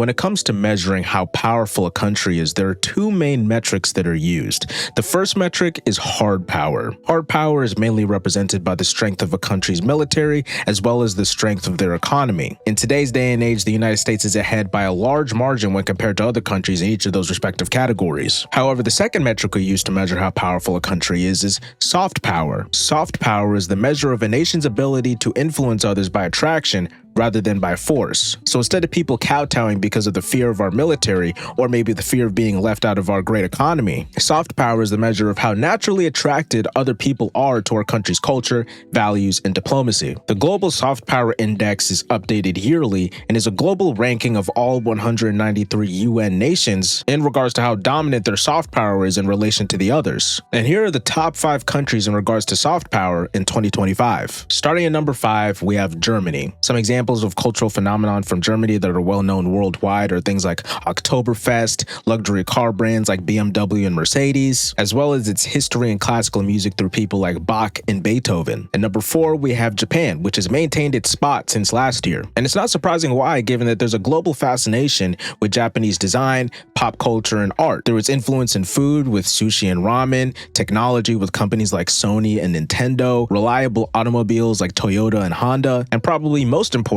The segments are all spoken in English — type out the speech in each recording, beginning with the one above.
When it comes to measuring how powerful a country is, there are two main metrics that are used. The first metric is hard power. Hard power is mainly represented by the strength of a country's military as well as the strength of their economy. In today's day and age, the United States is ahead by a large margin when compared to other countries in each of those respective categories. However, the second metric we use to measure how powerful a country is soft power. Soft power is the measure of a nation's ability to influence others by attraction rather than by force. So instead of people kowtowing because of the fear of our military or maybe the fear of being left out of our great economy, soft power is the measure of how naturally attracted other people are to our country's culture, values, and diplomacy. The Global Soft Power Index is updated yearly and is a global ranking of all 193 UN nations in regards to how dominant their soft power is in relation to the others. And here are the top 5 countries in regards to soft power in 2025. Starting at number 5, we have Germany. Some examples of cultural phenomenon from Germany that are well known worldwide are things like Oktoberfest, luxury car brands like BMW and Mercedes, as well as its history and classical music through people like Bach and Beethoven. And number 4, we have Japan, which has maintained its spot since last year. And it's not surprising why, given that there's a global fascination with Japanese design, pop culture, and art. Through its influence in food with sushi and ramen, technology with companies like Sony and Nintendo, reliable automobiles like Toyota and Honda, and probably most importantly,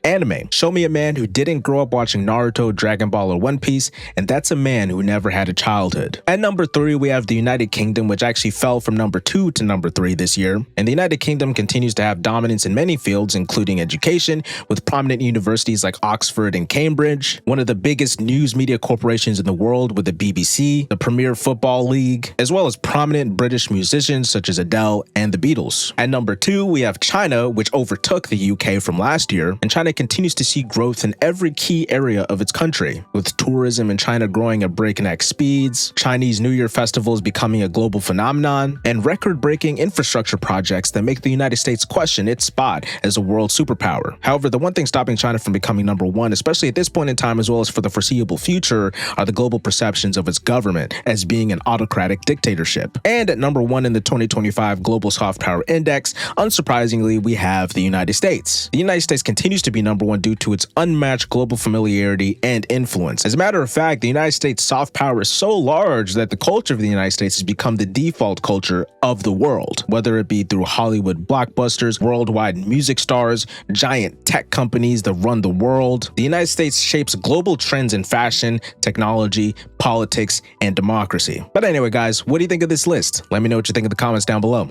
anime. Show me a man who didn't grow up watching Naruto, Dragon Ball, or One Piece, and that's a man who never had a childhood. At number 3, we have the United Kingdom, which actually fell from number 2 to number 3 this year. And the United Kingdom continues to have dominance in many fields, including education, with prominent universities like Oxford and Cambridge, one of the biggest news media corporations in the world with the BBC, the Premier Football League, as well as prominent British musicians such as Adele and the Beatles. At number 2, we have China, which overtook the UK from last year, and China continues to see growth in every key area of its country, with tourism in China growing at breakneck speeds, Chinese New Year festivals becoming a global phenomenon, and record-breaking infrastructure projects that make the United States question its spot as a world superpower. However, the one thing stopping China from becoming number 1, especially at this point in time as well as for the foreseeable future, are the global perceptions of its government as being an autocratic dictatorship. And at number 1 in the 2025 Global Soft Power Index, unsurprisingly, we have the United States. The United States continues to be number 1 due to its unmatched global familiarity and influence. As a matter of fact, the United States soft power is so large that the culture of the United States has become the default culture of the world, whether it be through Hollywood blockbusters, worldwide music stars, giant tech companies that run the world. The United States shapes global trends in fashion, technology, politics, and democracy. But anyway, guys, what do you think of this list? Let me know what you think in the comments down below.